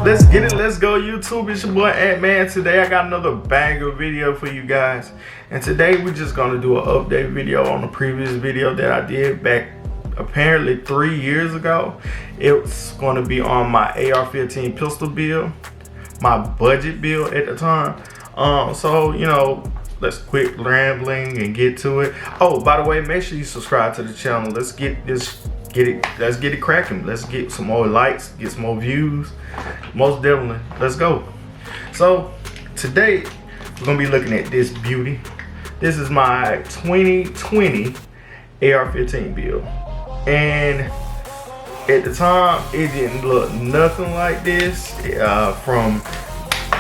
Let's get it, let's go YouTube. It's your boy Ant-Man. Today I got another banger video for you guys. And today we're just gonna do an update video on the previous video that I did back apparently 3 years ago. It's gonna be on my AR-15 pistol build, my budget build at the time. So you know, let's quit rambling and get to it. Oh, by the way, make sure you subscribe to the channel. Let's get it cracking. Let's get some more likes, get some more views. Most definitely, let's go. So today we're gonna be looking at this beauty. This is my 2020 AR-15 build, and at the time it didn't look nothing like this. From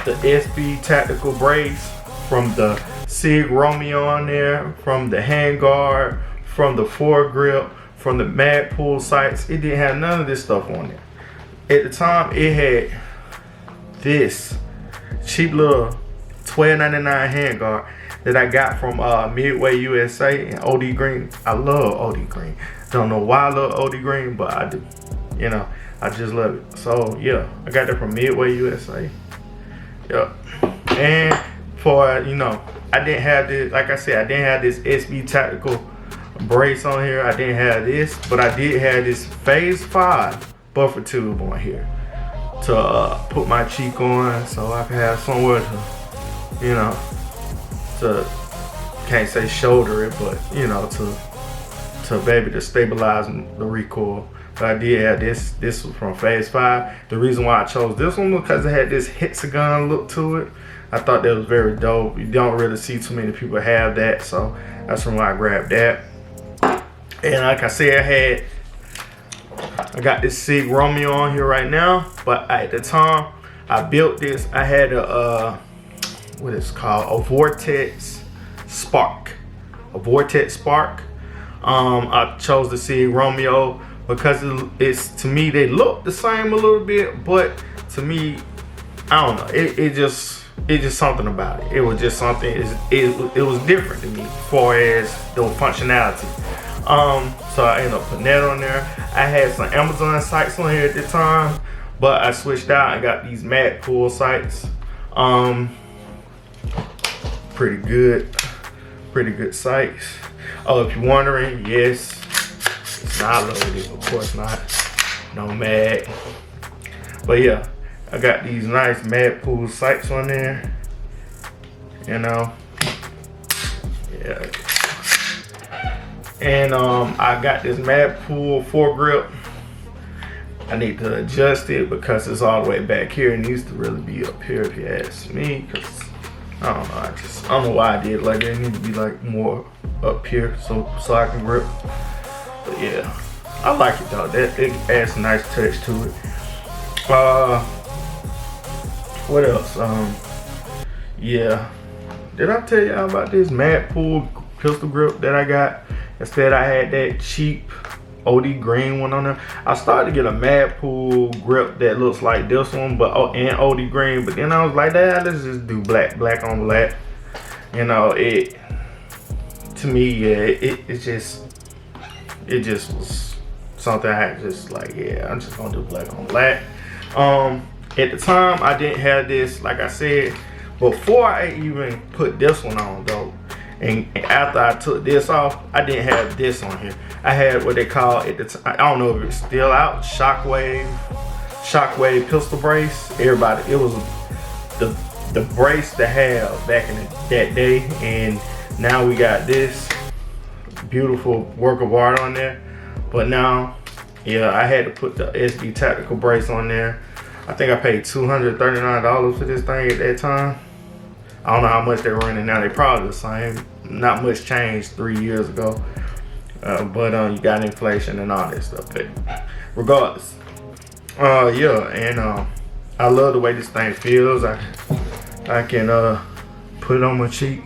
the SB tactical brace, from the SIG Romeo on there, from the handguard, from the foregrip, from the mag pull sights, it didn't have none of this stuff on there. At the time, it had this cheap little $12.99 handguard that I got from Midway USA and OD Green. I love OD Green. Don't know why I love OD Green, but I do. You know, I just love it. So yeah, I got that from Midway USA. Yep. And for, you know, I didn't have this, like I said, I didn't have this SB tactical brace on here. I didn't have this, but I did have this phase 5 buffer tube on here to put my cheek on, so I can have somewhere to, you know, to, can't say shoulder it, but you know, to be able to stabilize the recoil. But I did have this. This was from phase 5. The reason why I chose this one was because it had this hexagon look to it. I thought that was very dope. You don't really see too many people have that, so that's why I grabbed that. And like I said, I got this SIG Romeo on here right now, but at the time I built this, I had a what is it called, a Vortex Spark. I chose the SIG Romeo because it's, to me, they look the same a little bit, but to me, I don't know, it just something about it. It was just something, it was different to me as far as the functionality. So I ended up putting that on there. I had some Amazon sights on here at the time, but I switched out and got these mag pull sights. Pretty good sights. Oh, if you're wondering, yes, it's not loaded, of course not, no mag. But yeah, I got these nice mag pull sights on there, you know, yeah. And I got this mag pull foregrip. I need to adjust it because it's all the way back here. It needs to really be up here if you ask me, because I don't know, I don't know why I did it like that. It needs to be like more up here so I can grip. But yeah, I like it though. That it adds a nice touch to it. What else? Yeah, did I tell y'all about this mag pull pistol grip that I got? Instead, I had that cheap OD Green one on there. I started to get a mag pull grip that looks like this one, but and OD Green. But then I was like, let's just do black on black. You know, to me, yeah, it just was something I had just like, yeah, I'm just gonna do black on black. At the time, I didn't have this, like I said, before I even put this one on though. And after I took this off, I didn't have this on here. I had what they call at the time, I don't know if it's still out, Shockwave pistol brace. Everybody, it was the brace to have back in that day, and now we got this beautiful work of art on there. But now, yeah, I had to put the SB tactical brace on there. I think I paid $239 for this thing at that time. I don't know how much they're running now. They probably the same. Not much changed 3 years ago. But you got inflation and all that stuff. But regardless, yeah, and I love the way this thing feels. I can put it on my cheek.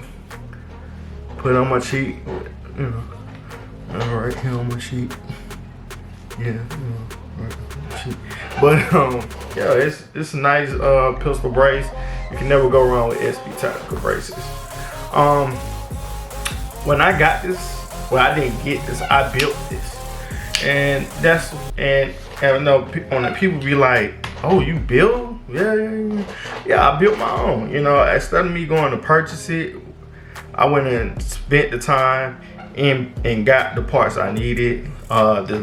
You know, right here on my cheek. Yeah, right on my cheek. But yeah, it's a nice pistol brace. You can never go wrong with SB tactical braces. When I got this, well, I didn't get this, I built this. And I know when people be like, oh, you build? Yeah, I built my own. You know, instead of me going to purchase it, I went and spent the time and got the parts I needed. The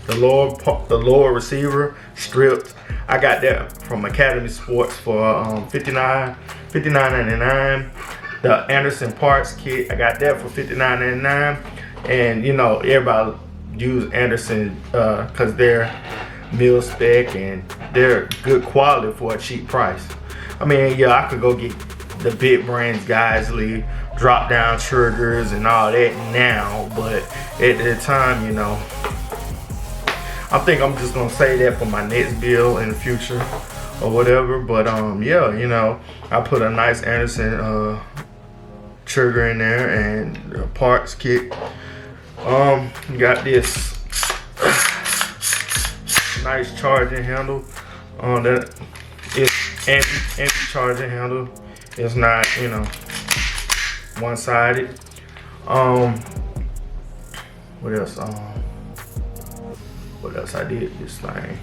lower receiver stripped. I got that from Academy Sports for $59.99. The Anderson parts kit, I got that for $59.99. And you know, everybody use Anderson because they're mil spec and they're good quality for a cheap price. I mean, yeah, I could go get the big brands, Geisley, drop down triggers and all that now, but at the time, you know, I think I'm just gonna say that for my next build in the future or whatever. But yeah, you know, I put a nice Anderson trigger in there and a parts kit. Got this nice charging handle on that. It's anti-charging handle. It's not, you know, one-sided. What else? What else I did this thing?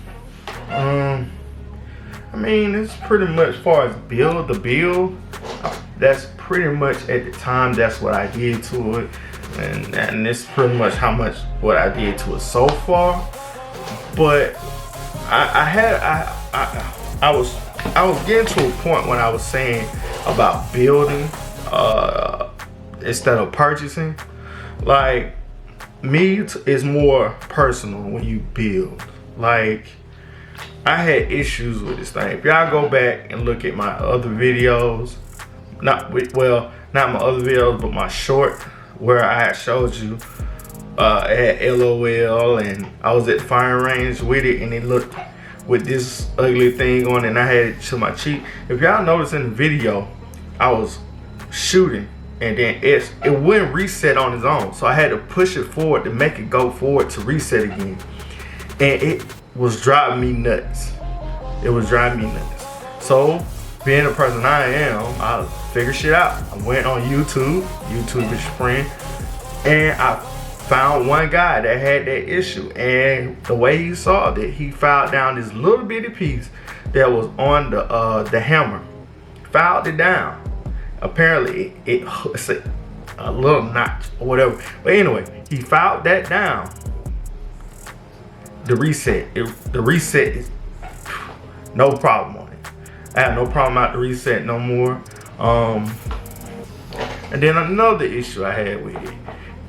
I mean, it's pretty much as far as the build. That's pretty much at the time. That's what I did to it, and it's pretty much what I did to it so far. But I was getting to a point when I was saying about building instead of purchasing. Like, me is more personal when you build. Like, I had issues with this thing. If y'all go back and look at my other videos, not my other videos, but my short where I had showed you at LOL and I was at the firing range with it, and it looked with this ugly thing on, and I had it to my cheek. If y'all notice in the video, I was shooting and then it wouldn't reset on its own, so I had to push it forward to make it go forward to reset again, and it was driving me nuts. It was driving me nuts. So, being the person I am, I figured shit out. I went on YouTube is your friend, and I found one guy that had that issue, and the way he solved it, he filed down this little bitty piece that was on the hammer. Filed it down. Apparently it's a little notch or whatever. But anyway, he filed that down. The reset is no problem on it. I have no problem out the reset no more. And then another issue I had with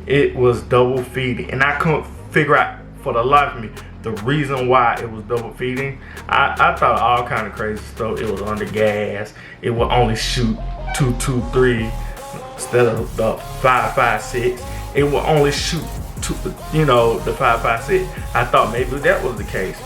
it was double feeding, and I couldn't figure out for the life of me the reason why it was double feeding. I thought all kind of crazy stuff. It was under gas. It would only shoot 223 instead of the 556. It would only shoot the 556. I thought maybe that was the case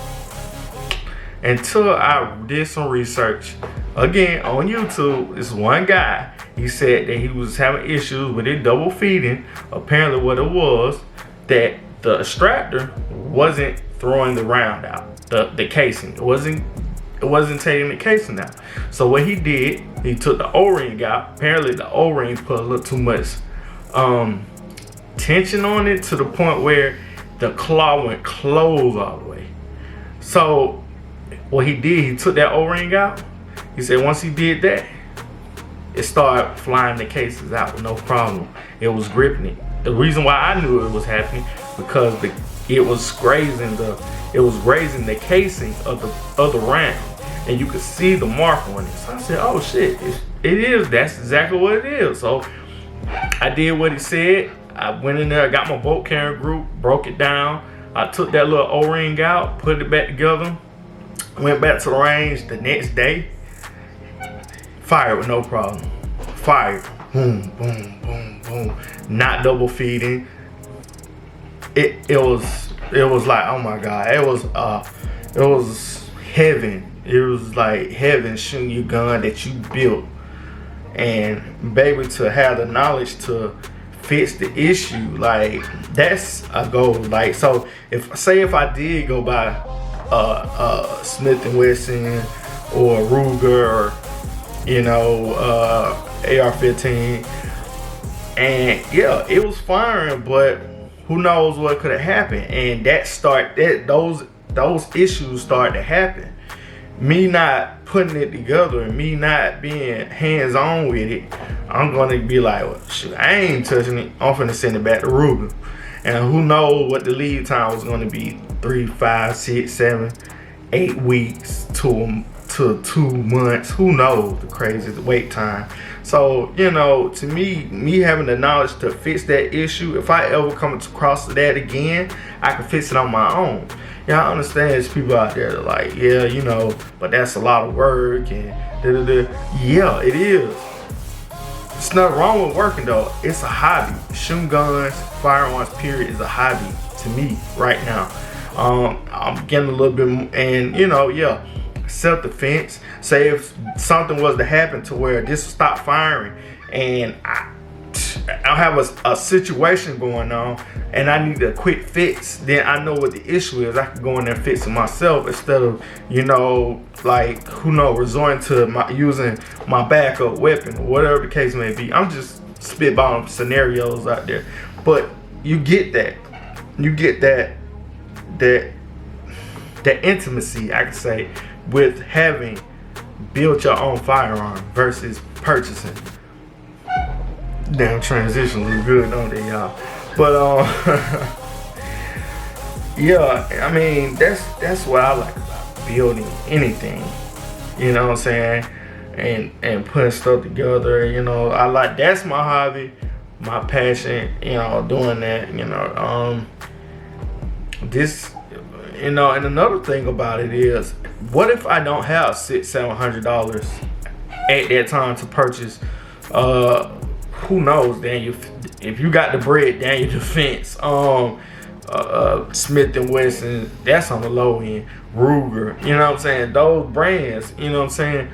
until I did some research again on YouTube. This one guy, he said that he was having issues with it double feeding. Apparently what it was, that the extractor wasn't throwing the round out, the casing. It wasn't taking the casing out. So what he did, he took the O-ring out. Apparently the O-ring put a little too much tension on it to the point where the claw went closed all the way. So what he did, he took that O-ring out. He said once he did that, it started flying the cases out with no problem. It was gripping it. The reason why I knew it was happening because it was grazing the casing of the round, and you could see the mark on it. So I said, oh shit, that's exactly what it is. So I did what he said. I went in there, I got my bolt carrying group, broke it down. I took that little O-ring out, put it back together, went back to the range the next day, fired with no problem. Fired, boom, boom, boom, boom. Not double feeding. It was like, oh my God, it was heaven. It was like heaven shooting your gun that you built. And baby, to have the knowledge to fix the issue, like that's a goal. Like, so if I did go buy Smith & Wesson or Ruger or AR-15, and yeah, it was firing, but who knows what could have happened, and those issues started to happen. me not putting it together and me not being hands-on with it, I'm gonna be like, well, shoot, I ain't touching it. I'm finna send it back to Ruger. And who knows what the lead time was gonna be, 3, 5, 6, 7, 8 weeks to 2 months. Who knows the crazy wait time. So, you know, to me having the knowledge to fix that issue, if I ever come across that again, I can fix it on my own. Yeah, I understand there's people out there that are like, yeah, you know, but that's a lot of work and da-da-da. Yeah, it is. There's nothing wrong with working though. It's a hobby. Shooting guns, firearms, period, is a hobby to me right now. I'm getting a little bit, and you know, yeah, self-defense. Say if something was to happen to where this will stop firing, and I have a situation going on, and I need a quick fix, then I know what the issue is. I can go in there and fix it myself instead of, you know, like, who knows, resorting to using my backup weapon or whatever the case may be. I'm just spitballing scenarios out there, but you get that. You get that intimacy, I could say, with having built your own firearm versus purchasing. Damn, transitions look good, don't they, y'all? But yeah, I mean, that's what I like about building anything. You know what I'm saying? And putting stuff together. You know, I like, that's my hobby, my passion. You know, doing that. You know, this. You know, and another thing about it is, what if I don't have $600-700 at that time to purchase? Who knows, Daniel? If you got the bread, Daniel Defense, Smith and Wesson, that's on the low end. Ruger, you know what I'm saying? Those brands, you know what I'm saying?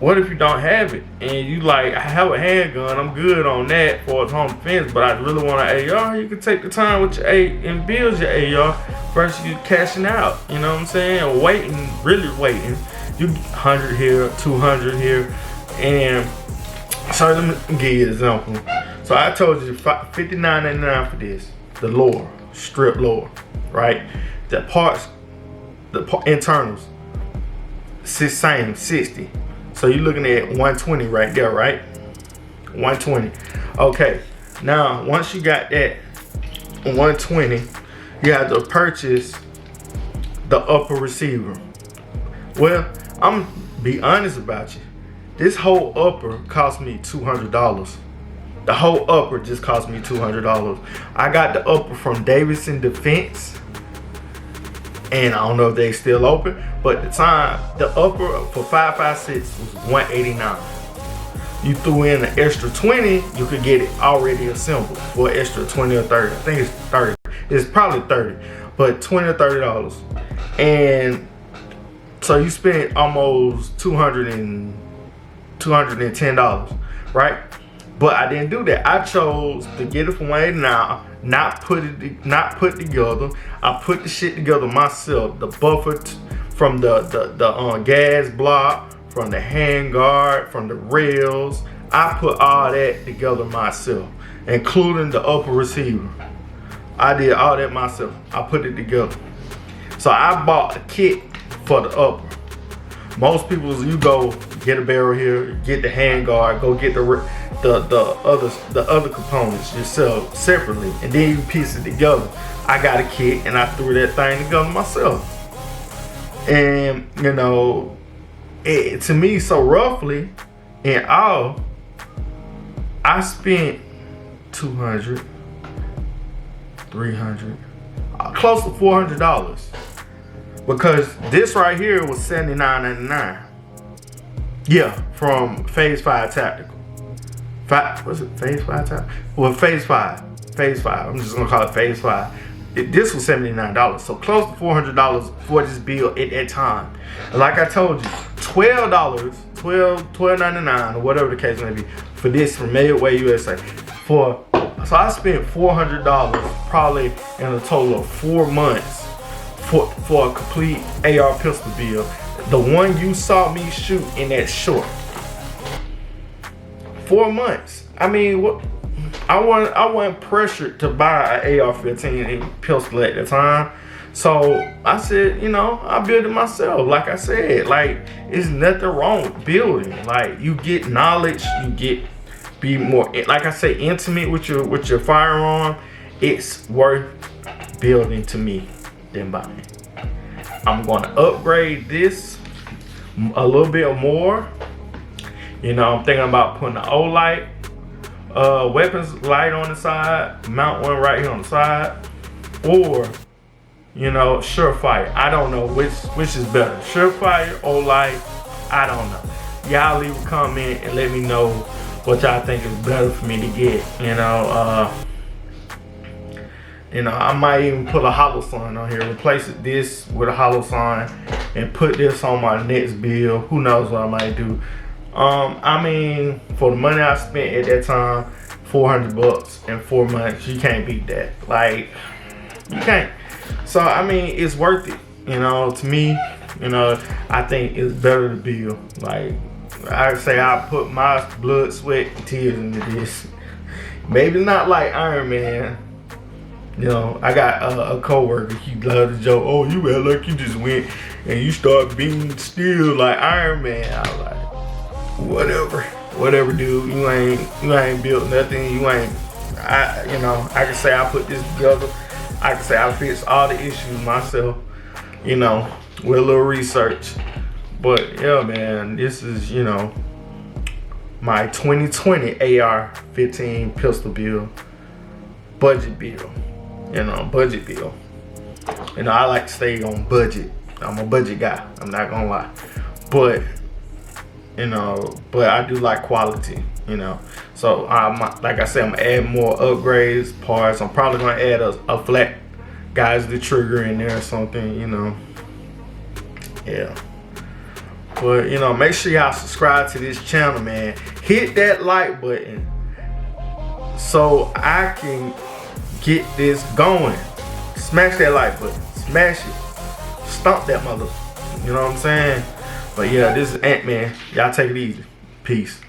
What if you don't have it and you like, I have a handgun, I'm good on that for home defense, but I really want an AR? You can take the time with your and build your AR versus you cashing out. You know what I'm saying? Waiting, really waiting. You 100 here, 200 here, and so let me give you an example. So I told you $59.99 for this, the lower, strip lower, right? The parts, internals, same, 60. So you're looking at 120 right there, right? 120. Okay, now once you got that 120, you have to purchase the upper receiver. Well, I'm be honest about you. This whole upper cost me $200. The whole upper just cost me $200. I got the upper from Davidson Defense, and I don't know if they still open, but at the time, the upper for 5.56 was $189. You threw in an extra 20, you could get it already assembled for an extra 20 or 30. I think it's 30. It's probably 30, but $20 or $30. And so you spent almost $210, right? But I didn't do that. I chose to get it from $189, not put together. I put the shit together myself. The buffer from the gas block, from the handguard, from the rails. I put all that together myself, including the upper receiver. I did all that myself. I put it together. So I bought a kit for the upper. Most people, you go get a barrel here, get the handguard, go get the other components yourself separately, and then you piece it together. I got a kit and I threw that thing together myself. And you know, to me, so roughly in all, I spent $200, $300, close to $400. Because this right here was $79.99. Yeah, from Phase 5 Tactical. Was it Phase 5 Tactical? Well, Phase 5. Phase 5. I'm just gonna call it Phase 5. This was $79. So close to $400 for this build at that time. And like I told you, $12.99 or whatever the case may be for this from Midway USA. So I spent $400 probably in a total of 4 months for a complete AR pistol build. The one you saw me shoot in that short. 4 months. I mean, what? I wasn't pressured to buy an AR-15 pistol at the time. So I said, you know, I built it myself. Like I said, like, it's nothing wrong with building. Like, you get knowledge, be more, like I say, intimate with your firearm. It's worth building to me than buying. I'm gonna upgrade this a little bit more. You know, I'm thinking about putting the O-light, weapons light on the side, mount one right here on the side, or, you know, Surefire. I don't know which is better, Surefire or light. I don't know. Y'all leave a comment and let me know what y'all think is better for me to get. You know, I might even put a hollow sign on here, replace this with a hollow sign, and put this on my next build. Who knows what I might do? I mean, for the money I spent at that time, $400 in 4 months, you can't beat that. Like, you can't. So I mean, it's worth it. You know, to me, you know, I think it's better to build. Like, I say I put my blood, sweat, and tears into this. Maybe not like Iron Man. You know, I got a coworker, he loves to joke, oh, you act like you just went and you start being still like Iron Man. I was like, whatever, dude. You ain't built nothing. You ain't. You know, I can say I put this together. I can say I fixed all the issues myself. You know, with a little research. But yeah, man, this is, you know, my 2020 AR15 pistol build, budget build. You know, budget build. You know, I like to stay on budget. I'm a budget guy. I'm not gonna lie. But, you know, I do like quality, you know. So, like I said, I'm gonna add more upgrades, parts. I'm probably gonna add a flat guys the trigger in there or something, you know. Yeah. But, you know, make sure y'all subscribe to this channel, man. Hit that like button so I can get this going. Smash that like button. Smash it. Stomp that mother. You know what I'm saying? But yeah, this is Ant-Man. Y'all take it easy. Peace.